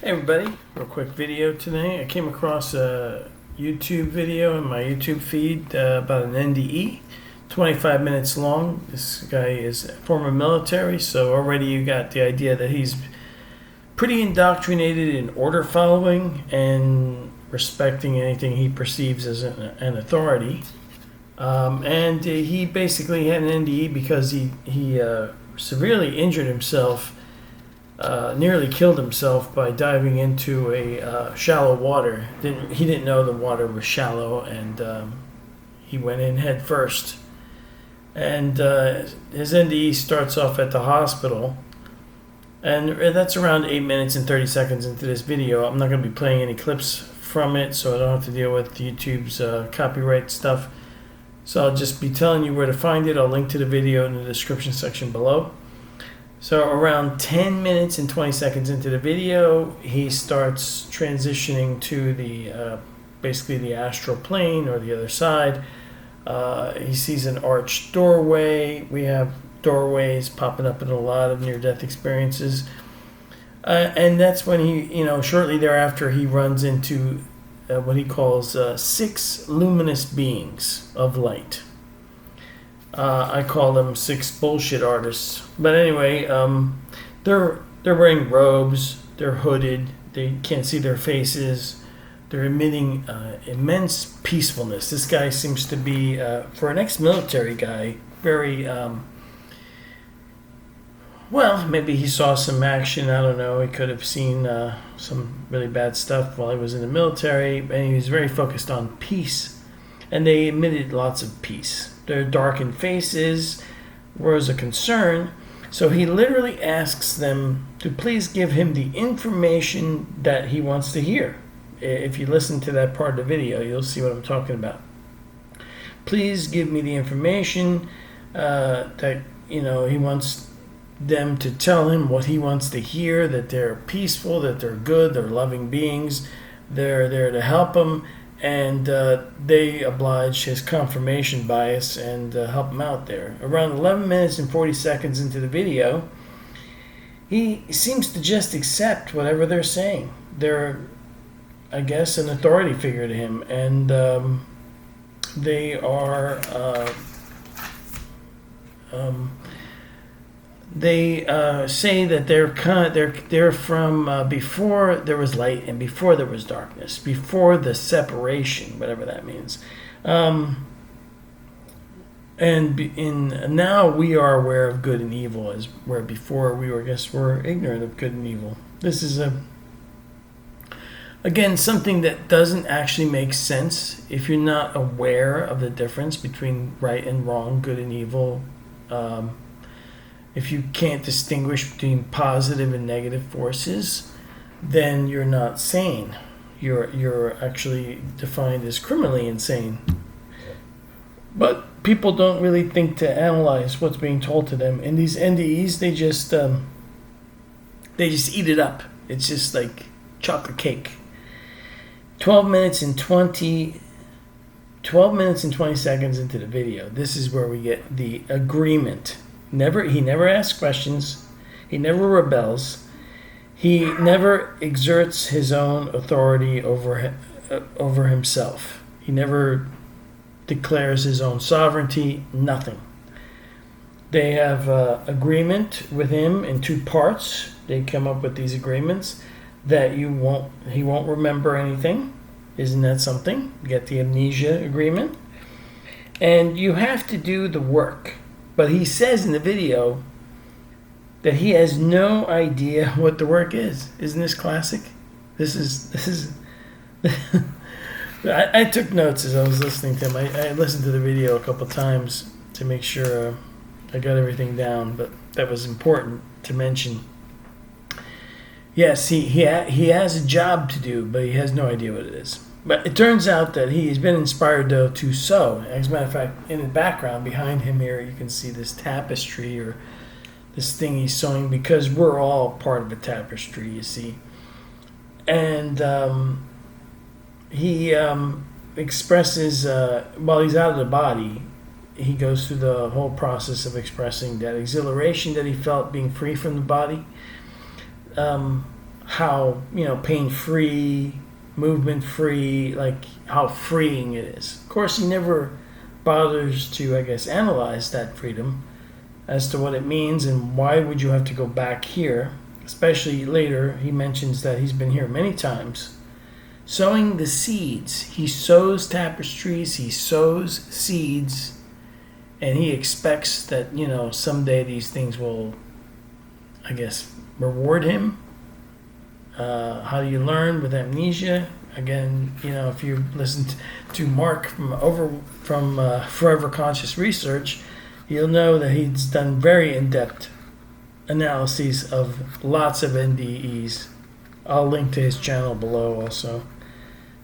Hey everybody, real quick video today. I came across a YouTube video in my YouTube feed about an NDE, 25 minutes long. This guy is former military, so already you got the idea that he's pretty indoctrinated in order following and respecting anything he perceives as an authority. And he basically had an NDE because he severely injured himself. Nearly killed himself by diving into a shallow water. He didn't know the water was shallow, and he went in head first. And his NDE starts off at the hospital, and that's around 8 minutes and 30 seconds into this video. I'm not going to be playing any clips from it, so I don't have to deal with YouTube's copyright stuff. So I'll just be telling you where to find it. I'll link to the video in the description section below. So around 10 minutes and 20 seconds into the video, he starts transitioning to the basically the astral plane or the other side. He sees an arched doorway. We have doorways popping up in a lot of near-death experiences. And that's when he, shortly thereafter, he runs into what he calls 6 luminous beings of light. I call them 6 bullshit artists. But anyway, they're wearing robes. They're hooded. They can't see their faces. They're emitting immense peacefulness. This guy seems to be, for an ex-military guy, very, well, maybe he saw some action. I don't know. He could have seen some really bad stuff while he was in the military. And he was very focused on peace. And they emitted lots of peace. Their darkened faces was a concern, so he literally asks them to please give him the information that he wants to hear. If you listen to that part of the video, you'll see what I'm talking about. Please give me the information that, he wants them to tell him what he wants to hear, that they're peaceful, that they're good, they're loving beings, they're there to help him. And they oblige his confirmation bias and help him out there. Around 11 minutes and 40 seconds into the video, he seems to just accept whatever they're saying. They're, I guess, an authority figure to him. And they are... They say that they're from before there was light and before there was darkness, before the separation, whatever that means. And now we are aware of good and evil, as where before we were ignorant of good and evil. This is again something that doesn't actually make sense if you're not aware of the difference between right and wrong, good and evil. If you can't distinguish between positive and negative forces, then you're not sane. You're actually defined as criminally insane. But people don't really think to analyze what's being told to them. In these NDEs, they just eat it up. It's just like chocolate cake. 12 minutes and 20 seconds into the video, this is where we get the agreement. He never asks questions. He never rebels. He never exerts his own authority over himself. He never declares his own sovereignty. Nothing. They have agreement with him in 2 parts. They come up with these agreements that he won't remember anything. Isn't that something? You get the amnesia agreement. And you have to do the work. But he says in the video that he has no idea what the work is. Isn't this classic? This is. I took notes as I was listening to him. I listened to the video a couple times to make sure I got everything down. But that was important to mention. Yes, he has a job to do, but he has no idea what it is. But it turns out that he's been inspired, though, to sew. As a matter of fact, in the background behind him here, you can see this tapestry or this thing he's sewing, because we're all part of a tapestry, you see. And he expresses, while he's out of the body, he goes through the whole process of expressing that exhilaration that he felt being free from the body. how, pain-free, movement-free, like how freeing it is. Of course, he never bothers to, I guess, analyze that freedom as to what it means and why would you have to go back here. Especially later, he mentions that he's been here many times. Sowing the seeds. He sows tapestries, he sows seeds, and he expects that, someday these things will, I guess, reward him. How do you learn with amnesia? Again, if you listen to Mark from Forever Conscious Research, you'll know that he's done very in-depth analyses of lots of NDEs. I'll link to his channel below also,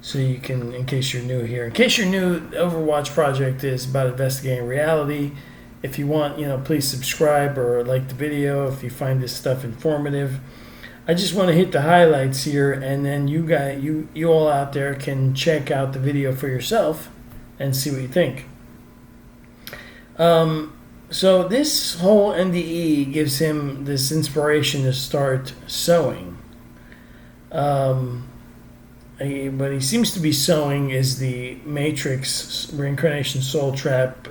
so you can, in case you're new here. In case you're new, the Overwatch Project is about investigating reality. If you want, please subscribe or like the video if you find this stuff informative. I just want to hit the highlights here, and then you all out there can check out the video for yourself and see what you think. So this whole NDE gives him this inspiration to start sowing. What he seems to be sowing is the Matrix reincarnation soul trap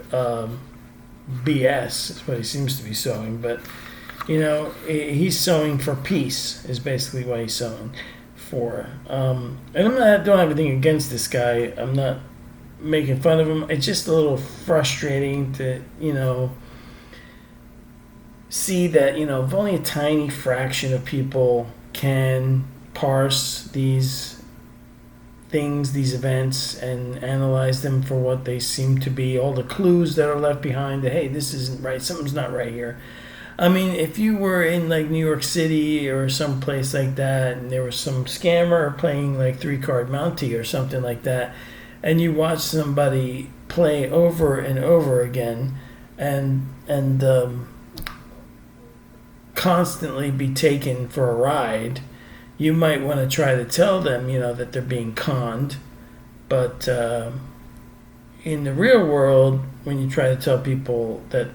BS. Is what he seems to be sowing, but he's sowing for peace is basically what he's sowing for. And don't have anything against this guy. I'm not making fun of him. It's just a little frustrating to see that if only a tiny fraction of people can parse these things, these events, and analyze them for what they seem to be, all the clues that are left behind, that hey, this isn't right, something's not right here. I mean, if you were in like New York City or some place like that, and there was some scammer playing like 3-card Mountie or something like that, and you watch somebody play over and over again, and constantly be taken for a ride, you might want to try to tell them, that they're being conned. But in the real world, when you try to tell people that,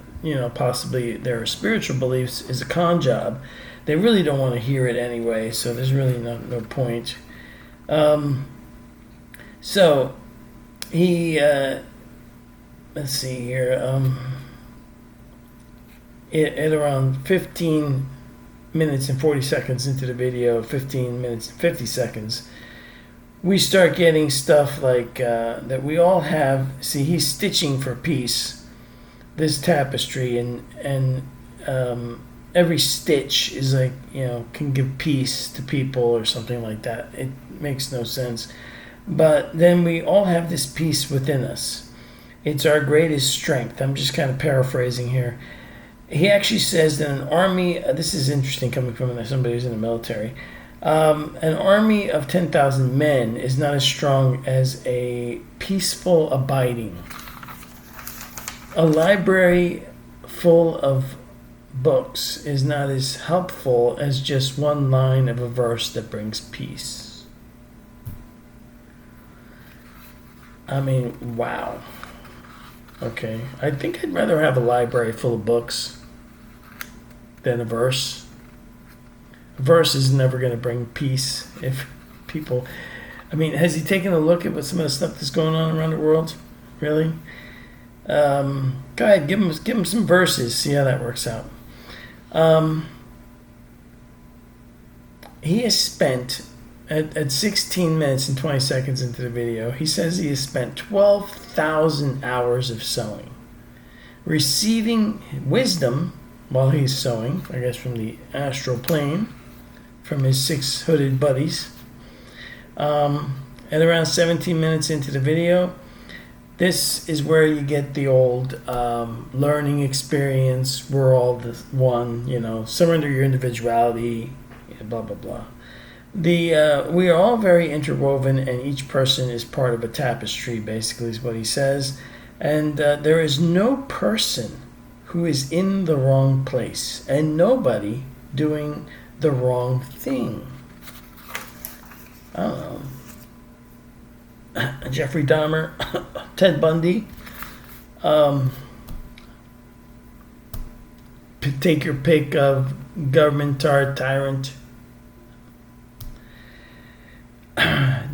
possibly their spiritual beliefs is a con job, they really don't want to hear it anyway, so there's really no point. So he, let's see here, at around 15 minutes and 40 seconds into the video, 15 minutes and 50 seconds, we start getting stuff like that we all have. See, he's stitching for peace, this tapestry, and every stitch is like, can give peace to people or something like that. It makes no sense. But then we all have this peace within us. It's our greatest strength. I'm just kind of paraphrasing here. He actually says that an army, this is interesting coming from somebody who's in the military, an army of 10,000 men is not as strong as a peaceful abiding. A library full of books is not as helpful as just one line of a verse that brings peace. I mean, wow. Okay, I think I'd rather have a library full of books than a verse. A verse is never going to bring peace if people... I mean, has he taken a look at what some of the stuff that's going on around the world? Really? Go ahead, give him some verses, see how that works out. He has spent... At 16 minutes and 20 seconds into the video, he says he has spent 12,000 hours of sowing, receiving wisdom while he's sowing, I guess from the astral plane, from his 6 hooded buddies. At around 17 minutes into the video, this is where you get the old learning experience, we're all the one, surrender your individuality, blah, blah, blah. We are all very interwoven, and each person is part of a tapestry, basically, is what he says. And there is no person who is in the wrong place, and nobody doing the wrong thing. I don't know. Jeffrey Dahmer, Ted Bundy. Take your pick of government tyrant.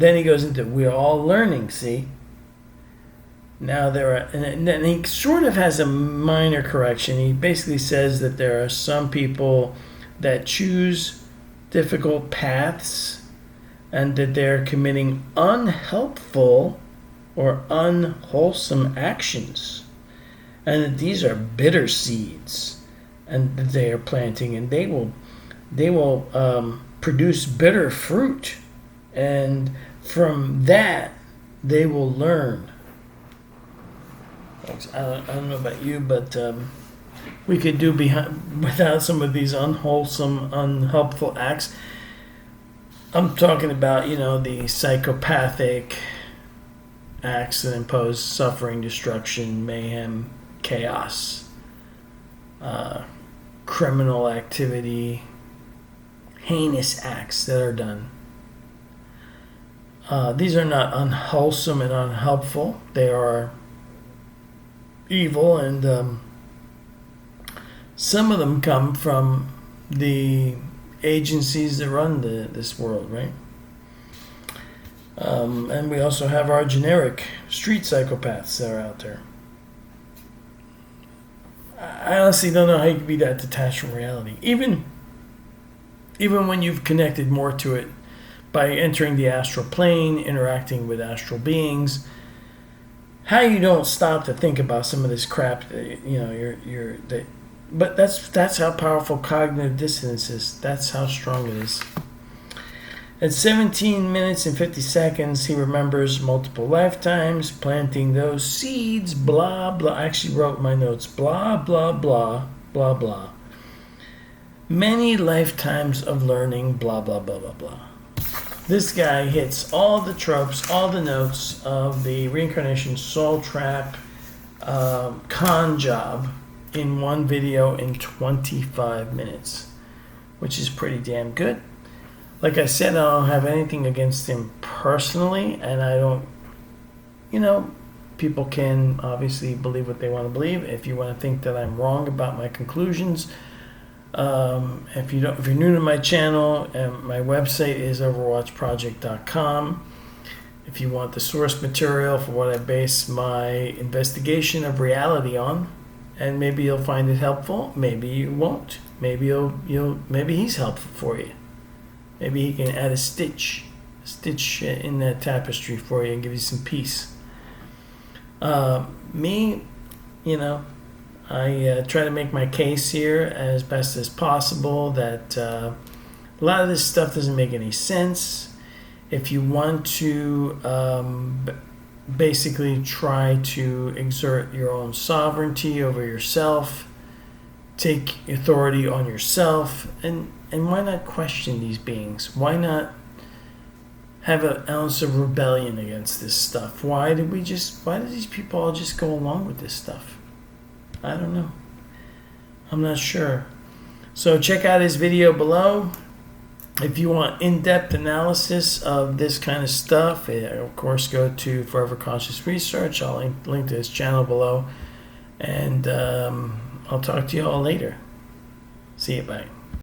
then he goes into, we're all learning, see? Now there are, and then he sort of has a minor correction. He basically says that there are some people that choose difficult paths and that they're committing unhelpful or unwholesome actions. And that these are bitter seeds and that they are planting, and they will produce bitter fruit. And from that, they will learn. I don't know about you, but we could do without some of these unwholesome, unhelpful acts. I'm talking about, the psychopathic acts that impose suffering, destruction, mayhem, chaos, criminal activity, heinous acts that are done. These are not unwholesome and unhelpful. They are evil, and some of them come from the agencies that run this world, right? And we also have our generic street psychopaths that are out there. I honestly don't know how you can be that detached from reality. Even when you've connected more to it by entering the astral plane, interacting with astral beings, how you don't stop to think about some of this crap that, but that's how powerful cognitive dissonance is. That's how strong it is. At 17 minutes and 50 seconds, he remembers multiple lifetimes, planting those seeds, blah, blah. I actually wrote my notes, blah, blah, blah, blah, blah. Many lifetimes of learning, blah, blah, blah, blah, blah. This guy hits all the tropes, all the notes of the reincarnation soul trap con job in one video in 25 minutes, which is pretty damn good. Like I said, I don't have anything against him personally, and I don't, people can obviously believe what they want to believe. If you want to think that I'm wrong about my conclusions, if you're new to my channel, my website is overwatchproject.com. If you want the source material for what I base my investigation of reality on, and maybe you'll find it helpful, maybe you won't. Maybe maybe he's helpful for you. Maybe he can add a stitch in that tapestry for you and give you some peace. Me, I try to make my case here as best as possible that a lot of this stuff doesn't make any sense. If you want to basically try to exert your own sovereignty over yourself, take authority on yourself, and why not question these beings? Why not have an ounce of rebellion against this stuff? Why did these people all just go along with this stuff? I don't know. I'm not sure. So check out his video below. If you want in-depth analysis of this kind of stuff, of course, go to Forever Conscious Research. I'll link to his channel below. And I'll talk to you all later. See you, bye.